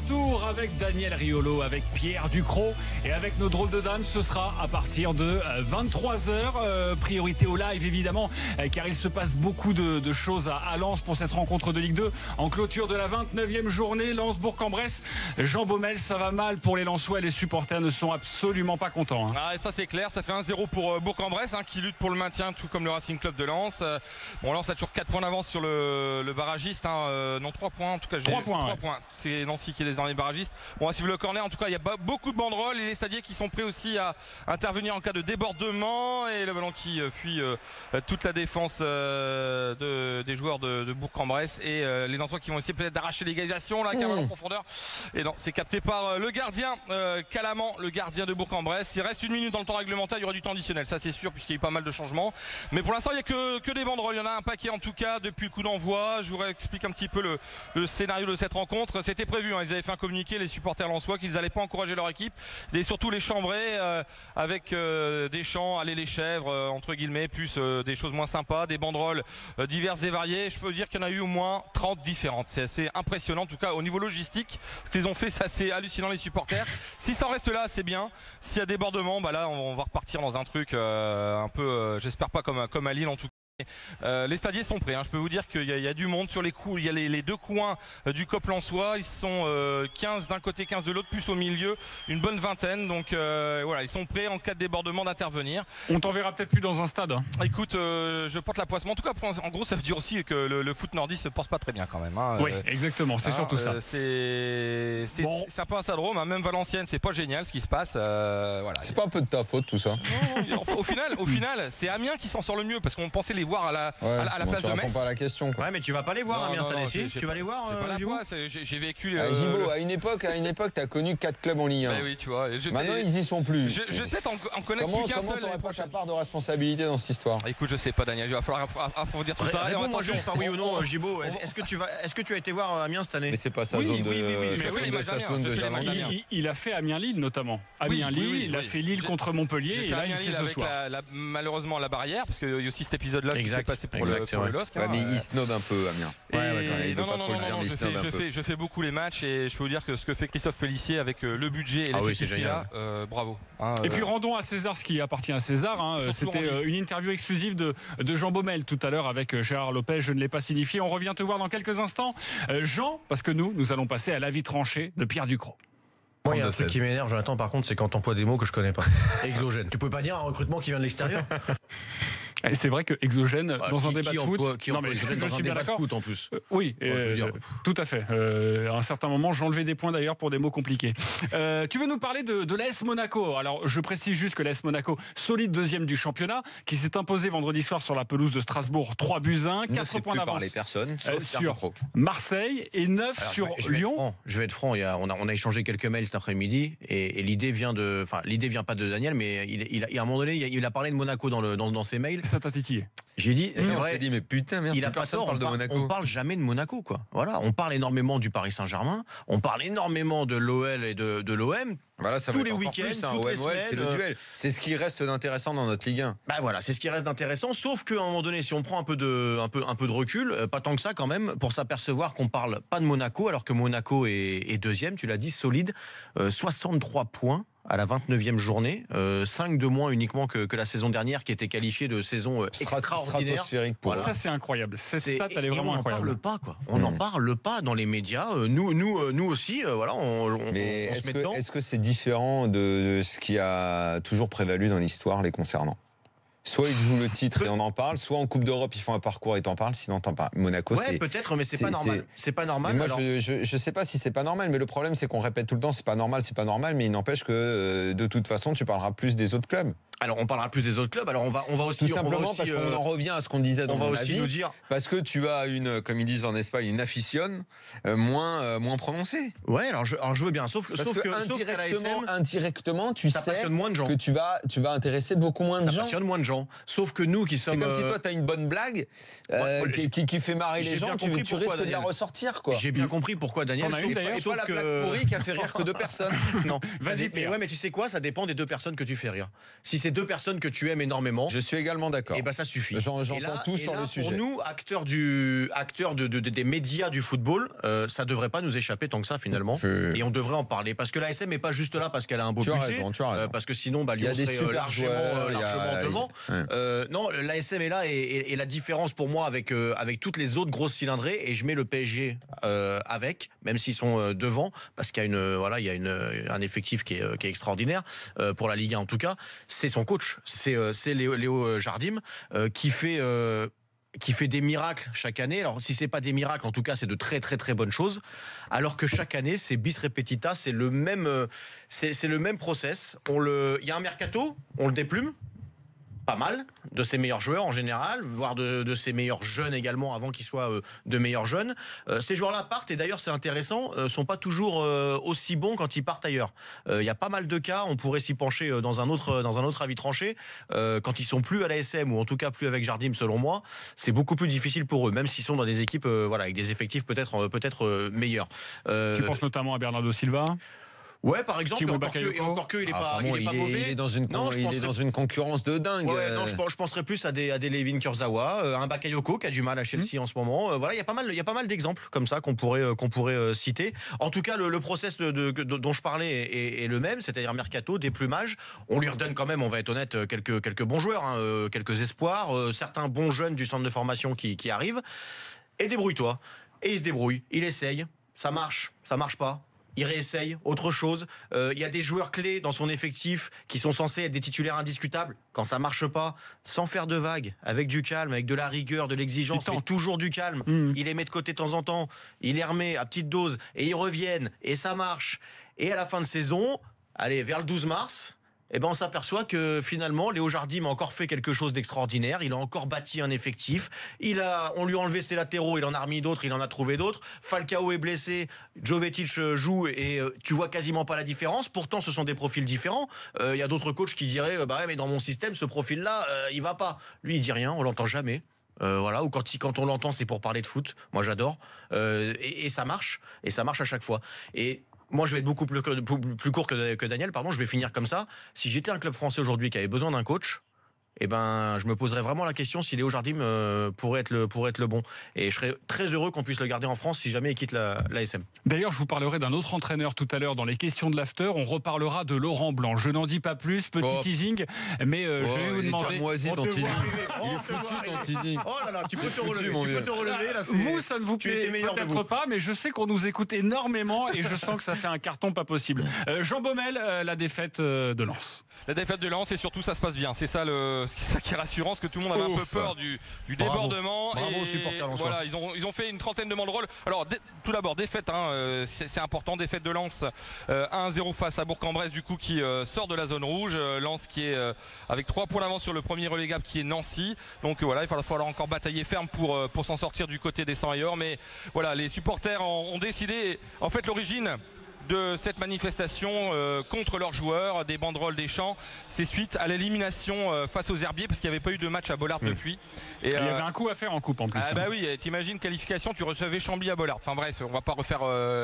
retour avec Daniel Riolo, avec Pierre Ducrot et avec nos drôles de dames. Ce sera à partir de 23h. Priorité au live évidemment, car il se passe beaucoup de choses à Lens pour cette rencontre de Ligue 2 en clôture de la 29e journée. Lens Bourg-en-Bresse. Jean Baumel, ça va mal pour les Lensois. Les supporters ne sont absolument pas contents. Ah, et ça c'est clair, ça fait 1-0 pour Bourg-en-Bresse qui lutte pour le maintien, tout comme le Racing Club de Lens. Bon, Lens a toujours 4 points d'avance sur le barragiste. Non, 3 points en tout cas. 3 points. 3 points. C'est Nancy qui est les derniers barragistes. On va suivre le corner. En tout cas, il y a beaucoup de banderoles et les stadiers qui sont prêts aussi à intervenir en cas de débordement. Et le ballon qui fuit toute la défense des joueurs de Bourg-en-Bresse. Et les Nantois qui vont essayer peut-être d'arracher l'égalisation. Là, qui a un ballon en profondeur. Et non, c'est capté par le gardien Calaman, le gardien de Bourg-en-Bresse. Il reste 1 minute dans le temps réglementaire. Il y aura du temps additionnel, ça c'est sûr, puisqu'il y a eu pas mal de changements. Mais pour l'instant, il n'y a que des banderoles. Il y en a un paquet en tout cas depuis le coup d'envoi. Je vous explique un petit peu le scénario de cette rencontre. C'était prévu, ils avaient fait un communiqué, les supporters lensois, qu'ils n'allaient pas encourager leur équipe. Ils allaient surtout les chambrer avec des chants, aller les chèvres, entre guillemets, plus des choses moins sympas, des banderoles diverses et variées. Je peux dire qu'il y en a eu au moins 30 différentes. C'est assez impressionnant, en tout cas au niveau logistique. Ce qu'ils ont fait, c'est assez hallucinant, les supporters. Si ça en reste là, c'est bien. S'il y a débordement, là on va repartir dans un truc un peu, j'espère pas comme à Lille en tout cas. Les stadiers sont prêts, je peux vous dire qu'il y a du monde sur les coups. Il y a les deux coins du COP lensois. Ils sont 15 d'un côté, 15 de l'autre, plus au milieu une bonne vingtaine. Donc voilà, ils sont prêts en cas de débordement d'intervenir. On t'enverra peut-être plus dans un stade. Écoute, je porte la poisse. Mais en tout cas, en gros, ça veut dire aussi que le foot nordiste se porte pas très bien quand même. Oui, exactement, c'est surtout ça. C'est un peu un syndrome. Même Valenciennes, c'est pas génial ce qui se passe. Voilà. C'est pas un peu de ta faute tout ça? Non, au final, c'est Amiens qui s'en sort le mieux parce qu'on pensait les voir à la place de Metz. Tu réponds pas à la question, quoi. Ouais, mais tu vas pas les voir, Amiens, cette année-ci. Tu vas les voir, Gibo? J'ai vécu. Gibo, à une époque, t'as connu 4 clubs en Ligue 1. Oui, tu vois. Maintenant, ils y sont plus. Je peut-être en connaître plus qu'un seul. Comment t'aurais pas ta part de responsabilité dans cette histoire? Écoute, je sais pas, Daniel. Il va falloir approfondir tout ça. Réponds-moi juste par oui ou non, Gibo. Est-ce que tu as été voir Amiens cette année? Mais c'est pas sa zone de Germanie. Il a fait Amiens-Lille notamment. Amiens-Lille, il a fait Lille contre Montpellier et là il fait ce soir. Malheureusement la barrière, parce qu'il y a aussi cet épisode-là qui s'est passé pour le LOSC. Mais il snode un peu, Amiens. Il veut pas trop le dire, mais il snode un peu. Je fais beaucoup les matchs et je peux vous dire que ce que fait Christophe Pellissier avec le budget et l'effectif qu'il a, bravo. Et puis rendons à César ce qui appartient à César. C'était une interview exclusive de Jean Baumel tout à l'heure avec Gérard Lopez. Je ne l'ai pas signifié. On revient te voir dans quelques instants. Jean, parce que nous allons passer à l'avis tranché de Pierre Ducrot. Moi, il y a un truc qui m'énerve, Jonathan, par contre, c'est quand t'emploies des mots que je connais pas. Exogène. Tu peux pas dire un recrutement qui vient de l'extérieur? C'est vrai que exogène dans un débat de foot. Non, mais je suis bien d'accord. En plus. Oui, tout à fait. À un certain moment, j'enlevais des points d'ailleurs pour des mots compliqués. Tu veux nous parler de l'AS Monaco? Alors, je précise juste que l'AS Monaco, solide deuxième du championnat, qui s'est imposé vendredi soir sur la pelouse de Strasbourg, 3-1, 4 points d'avance sur Marseille et 9 sur Lyon. Je vais être franc. On a échangé quelques mails cet après-midi et l'idée vient pas de Daniel, mais à un moment donné, il a parlé de Monaco dans ses mails. Ça t'a titillé. J'ai dit, c'est vrai. Mais putain, merde, il a pas tort. On parle jamais de Monaco, quoi. Voilà, on parle énormément du Paris Saint-Germain, on parle énormément de l'OL et de l'OM. Voilà, ça tous les week-ends, toutes les semaines. C'est le duel. C'est ce qui reste d'intéressant dans notre Ligue 1. Bah voilà, c'est ce qui reste d'intéressant. Sauf qu'à un moment donné, si on prend un peu de recul, pas tant que ça quand même, pour s'apercevoir qu'on parle pas de Monaco, alors que Monaco est deuxième. Tu l'as dit, solide, 63 points. À la 29e journée, 5 de moins uniquement que la saison dernière qui était qualifiée de saison extraordinaire. Voilà. Ça c'est incroyable. Cette stat elle est vraiment incroyable. On n'en parle pas, quoi. On n'en parle pas dans les médias. Nous aussi, voilà, on se met dedans. Est-ce que c'est différent de ce qui a toujours prévalu dans l'histoire les concernant? Soit ils jouent le titre et on en parle, soit en Coupe d'Europe ils font un parcours et t'en parles, sinon t'en parles. Monaco, ouais, peut-être, mais c'est pas normal. C'est pas normal. Moi, je sais pas si c'est pas normal, mais le problème c'est qu'on répète tout le temps c'est pas normal, mais il n'empêche que de toute façon tu parleras plus des autres clubs. Alors on parlera plus des autres clubs. Alors on va aussi tout simplement parce qu'on en revient à ce qu'on disait dans mon avis, nous dire parce que tu as comme ils disent en Espagne, une afición moins prononcée. Ouais, alors je veux bien, sauf que indirectement tu sais moins de gens. Que tu vas intéresser beaucoup moins de gens. Ça passionne moins de gens. Sauf que nous qui sommes. C'est comme si toi tu as une bonne blague qui fait marrer les gens, tu risques de la ressortir, quoi. J'ai bien compris pourquoi, Daniel. Sauf la blague pourrie qui a fait rire que 2 personnes. Non, vas-y. Ouais, mais tu sais quoi, ça dépend des 2 personnes que tu fais rire. Si c'est deux personnes que tu aimes énormément. Je suis également d'accord. Et ben ça suffit. J'entends tout sur le sujet. Pour nous, acteurs des médias du football, ça devrait pas nous échapper tant que ça finalement. Et on devrait en parler parce que l'ASM n'est pas juste là parce qu'elle a un beau budget, tu as raison. parce que sinon Lyon serait largement devant. Non, l'ASM est là et la différence pour moi avec toutes les autres grosses cylindrées, et je mets le PSG avec, même s'ils sont devant, parce qu'il y a un effectif qui est extraordinaire pour la Ligue 1 en tout cas, c'est son coach, c'est Léo Jardim qui fait des miracles chaque année. Alors si c'est pas des miracles, en tout cas c'est de très très très bonnes choses. Alors que chaque année c'est bis repetita, c'est le même process. Il y a un mercato, on le déplume. Pas mal de ses meilleurs joueurs en général, voire de ses meilleurs jeunes également avant qu'ils soient de meilleurs jeunes. Ces joueurs-là partent, et d'ailleurs c'est intéressant, sont pas toujours aussi bons quand ils partent ailleurs. Il y a pas mal de cas, on pourrait s'y pencher dans un autre avis tranché. Quand ils sont plus à l'ASM, ou en tout cas plus avec Jardim selon moi, c'est beaucoup plus difficile pour eux, même s'ils sont dans des équipes avec des effectifs peut-être meilleurs. Tu penses notamment à Bernardo Silva ? Ouais, par exemple, encore que il est pas mauvais. Il est dans une concurrence de dingue. Ouais, non, je penserais plus à des Levin Kurzawa, un Bakayoko qui a du mal à Chelsea en ce moment. Voilà, il y a pas mal d'exemples comme ça qu'on pourrait citer. En tout cas, le process dont je parlais est le même, c'est-à-dire mercato, déplumage. On lui redonne quand même, on va être honnête, quelques bons joueurs, quelques espoirs, certains bons jeunes du centre de formation qui arrivent. Et débrouille-toi. Et il se débrouille, il essaye, ça marche pas. Il réessaye autre chose. Il y a des joueurs clés dans son effectif qui sont censés être des titulaires indiscutables. Quand ça marche pas, sans faire de vagues, avec du calme, avec de la rigueur, de l'exigence, mais toujours du calme. Il les met de côté de temps en temps, il les remet à petite dose et ils reviennent et ça marche. Et à la fin de saison, allez, vers le 12 mars, on s'aperçoit que finalement Léo Jardim a encore fait quelque chose d'extraordinaire. Il a encore bâti un effectif. On lui a enlevé ses latéraux, il en a remis d'autres, il en a trouvé d'autres. Falcao est blessé, Jovetic joue et tu vois quasiment pas la différence. Pourtant, ce sont des profils différents. Il y a d'autres coachs qui diraient mais dans mon système, ce profil-là, il va pas. Lui, il dit rien, on l'entend jamais. Ou quand on l'entend, c'est pour parler de foot. Moi, j'adore. Et ça marche. Et ça marche à chaque fois. Et moi, je vais être beaucoup plus court que Daniel. Pardon, je vais finir comme ça. Si j'étais un club français aujourd'hui qui avait besoin d'un coach, je me poserais vraiment la question si Léo Jardim pourrait être le bon. Et je serais très heureux qu'on puisse le garder en France si jamais il quitte l'ASM. D'ailleurs, je vous parlerai d'un autre entraîneur tout à l'heure dans les questions de l'after. On reparlera de Laurent Blanc. Je n'en dis pas plus, petit teasing, mais je vais vous demander. Il est foutu ton teasing. Oh là là, tu peux te relever. Là, vous, ça ne vous plaît peut-être pas, mais je sais qu'on nous écoute énormément et je sens que ça fait un carton pas possible. Jean Baumel, la défaite de Lens. La défaite de Lens, et surtout ça se passe bien. C'est ça qui est rassurant, parce que tout le monde avait un peu peur du débordement. Bravo aux supporters lensois. Voilà, ils ont fait une trentaine de banderoles. Alors tout d'abord défaite, c'est important, défaite de Lens 1-0 face à Bourg-en-Bresse, du coup qui sort de la zone rouge. Lens qui est avec 3 points d'avance sur le premier relégable qui est Nancy. Donc voilà, il va falloir encore batailler ferme pour s'en sortir du côté des 100 ailleurs. Mais voilà, les supporters ont décidé, en fait l'origine de cette manifestation contre leurs joueurs, des banderoles, des chants, c'est suite à l'élimination face aux Herbiers, parce qu'il n'y avait pas eu de match à Bollard depuis. Et il y avait un coup à faire en coupe en plus. Bah oui, t'imagines, qualification, tu recevais Chambly à Bollard. Enfin bref, on va pas refaire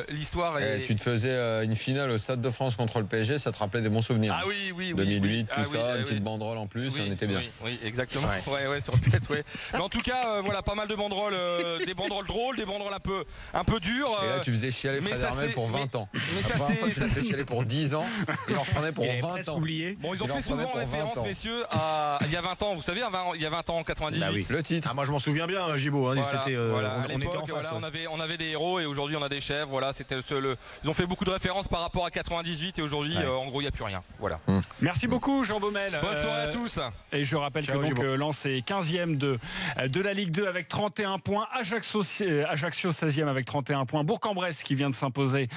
l'histoire. Tu te faisais une finale au Stade de France contre le PSG, ça te rappelait des bons souvenirs. Ah oui. 2008, tout ça, une petite banderole en plus, on était bien. Oui, exactement. Ouais, ça aurait pu être, ouais. Mais en tout cas, voilà, pas mal de banderoles, des banderoles drôles, des banderoles un peu dures. Et là, tu faisais chialer Fred Hermel pour 20 ans. La première fois, tu l'as fait chialer pour 10 ans, et il en reprenait pour 20 ans. Bon, ils ont fait souvent référence, messieurs, à il y a 20 ans. Vous savez, il y a 20 ans, en 98. Bah oui. Le titre. Moi, je m'en souviens bien, Gibaud. On était en face. On avait des héros, et aujourd'hui, on a des chefs. Voilà, ils ont fait beaucoup de références par rapport à 98, et aujourd'hui, en gros, il n'y a plus rien. Voilà. Merci beaucoup, Jean Baumel. Bonne soirée à tous. Et je rappelle que Lens est 15e de la Ligue 2 avec 31 points. Ajaccio 16e avec 31 points. Bourg-en-Bresse qui vient de s'imposer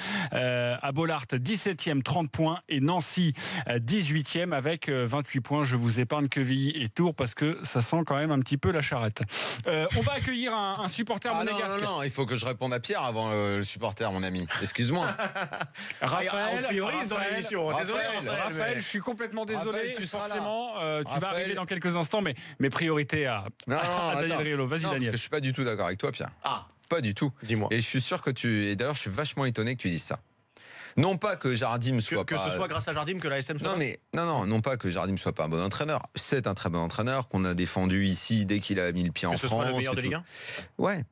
à Bollard 17e 30 points, et Nancy 18e avec 28 points. Je vous épargne Quevilly et Tours parce que ça sent quand même un petit peu la charrette. On va accueillir un supporter monégasque. Non, il faut que je réponde à Pierre avant le supporter, mon ami. Excuse-moi. Raphaël, on priorise dans l'émission. Désolé, Raphaël, je suis complètement désolé. Raphaël, tu seras forcément, tu vas arriver dans quelques instants, mais mes priorités à Daniel Riolo. Vas-y, Daniel. Parce que je suis pas du tout d'accord avec toi, Pierre. Pas du tout. Dis-moi. Et je suis sûr que et d'ailleurs, je suis vachement étonné que tu dises ça. Non pas que Jardim soit que pas... ce soit grâce à Jardim que la SM soit Non pas que Jardim soit pas un bon entraîneur. C'est un très bon entraîneur qu'on a défendu ici dès qu'il a mis le pied en France. Que ce soit le meilleur de Ligue 1 ? Ouais.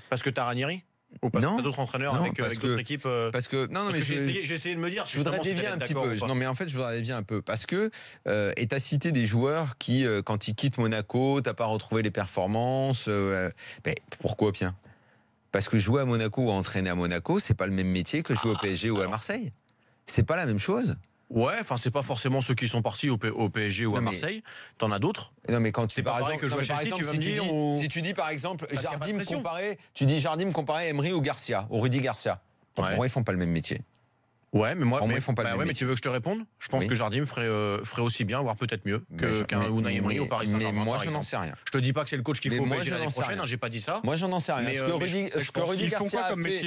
Parce que t'as Ranieri ? Ou parce que t'as d'autres entraîneurs avec d'autres équipes Parce que j'ai essayé de me dire. Je voudrais dévier un petit peu. Non, mais en fait, je voudrais dévier un peu parce que et t'as cité des joueurs qui, quand ils quittent Monaco, t'as pas retrouvé les performances. Pourquoi bien ? Parce que jouer à Monaco ou entraîner à Monaco, c'est pas le même métier que jouer au PSG ou à Marseille. C'est pas la même chose. Ouais, enfin c'est pas forcément ceux qui sont partis au PSG ou à Marseille. T'en as d'autres. Non mais quand c'est pas pareil que jouer à Chelsea, tu vas me dire. Si tu dis par exemple Jardim comparé Emery ou Garcia, ou Rudy Garcia. Pour moi ils font pas le même métier. Ouais, mais moi ils font pas le même métier. Mais tu veux que je te réponde ? Je pense que Jardim ferait aussi bien, voire peut-être mieux qu'un Unai Emery au Paris Saint-Germain. Mais moi je n'en sais rien. Je te dis pas que c'est le coach qu'il faut au PSG l'année prochaine, j'ai pas dit ça. Moi j'en sais rien. Ce que Rudy Garcia a fait,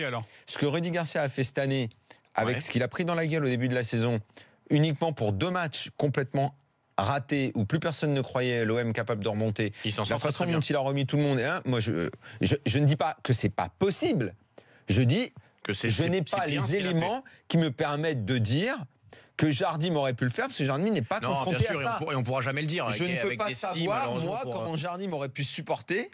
ce que Rudy Garcia a fait cette année, avec ce qu'il a pris dans la gueule au début de la saison, uniquement pour 2 matchs complètement ratés où plus personne ne croyait l'OM capable de remonter. La façon dont il a remis tout le monde. Moi, je ne dis pas que c'est pas possible. Je dis que je n'ai pas les éléments qui me permettent de dire que Jardim aurait pu le faire parce que Jardim n'est pas confronté à ça. Et on pourra jamais le dire. Je ne peux pas savoir moi comment Jardim aurait pu supporter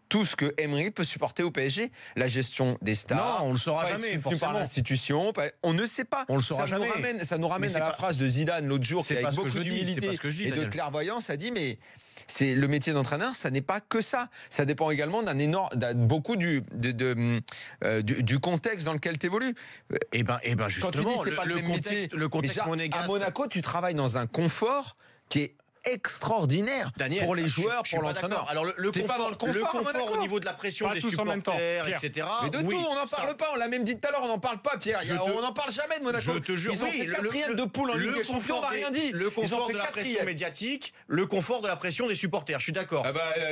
tout ce que Emery peut supporter au PSG, la gestion des stars. Non, on le saura jamais, forcément. Par l'institution, on ne sait pas. On le saura jamais. Ça nous ramène à la phrase de Zidane l'autre jour, qui avec beaucoup d'humilité et Daniel. de clairvoyance a dit mais c'est le métier d'entraîneur, ça n'est pas que ça. Ça dépend également beaucoup du contexte dans lequel tu évolues. Et ben justement, quand tu dis c'est pas le contexte monégasque. À Monaco, tu travailles dans un confort qui est extraordinaire, Daniel, pour les joueurs, pour l'entraîneur. Alors le confort au niveau de la pression des supporters, etc. Mais de tout, on n'en parle pas. On l'a même dit tout à l'heure, on n'en parle pas, Pierre. On n'en parle jamais de Monaco. Je te jure, ils ont fait 4e de poule en Ligue des Champions, on n'a rien dit. Le confort de la pression médiatique, le confort de la pression des supporters. Je suis d'accord.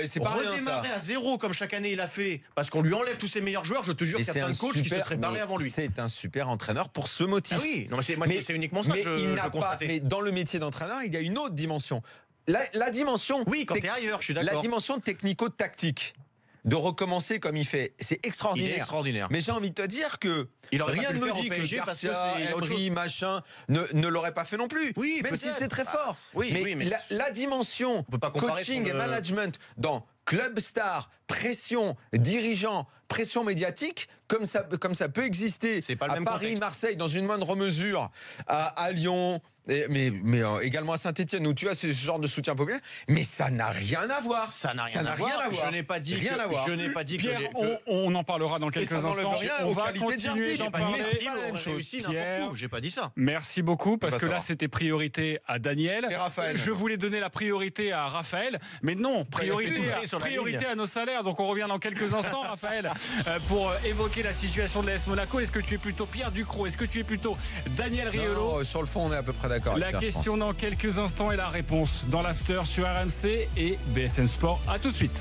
C'est pas rien, ça. Redémarrer à 0 comme chaque année il a fait, parce qu'on lui enlève tous ses meilleurs joueurs. Je te jure qu'il y a plein de coachs qui se seraient barrés avant lui. C'est un super entraîneur pour ce motif. Oui, c'est uniquement ça que je constatais. Mais dans le métier d'entraîneur, il y a une autre dimension. La dimension. Oui, quand t'es ailleurs, je suis d'accord. La dimension technico-tactique de recommencer comme il fait, c'est extraordinaire. Il est extraordinaire. Mais j'ai envie de te dire que rien ne me dit que Garcia, Emery, machin, ne l'aurait pas fait non plus. Oui, même si c'est très fort. Mais la dimension coaching et management dans club star, pression, dirigeant, pression médiatique, comme ça peut exister à Paris, Marseille, dans une moindre mesure, à Lyon, mais également à Saint-Etienne, où tu as ce genre de soutien populaire, mais ça n'a rien à voir. Ça n'a rien à voir. Je n'ai pas dit rien à voir. Je n'ai pas dit Pierre, on en parlera dans quelques instants. On va continuer d'en parler. C'est pas la même chose. Pierre, j'ai pas dit ça. Merci beaucoup, parce que là c'était priorité à Daniel. Et Raphaël. Je voulais donner la priorité à Raphaël, mais non, priorité à nos salaires. Donc on revient dans quelques instants, Raphaël, pour évoquer la situation de l'AS Monaco. Est-ce que tu es plutôt Pierre Ducrot? Est-ce que tu es plutôt Daniel Riolo? Sur le fond, on est à peu près d'accord. La question dans quelques instants et la réponse dans l'after sur RMC et BFM Sport. À tout de suite.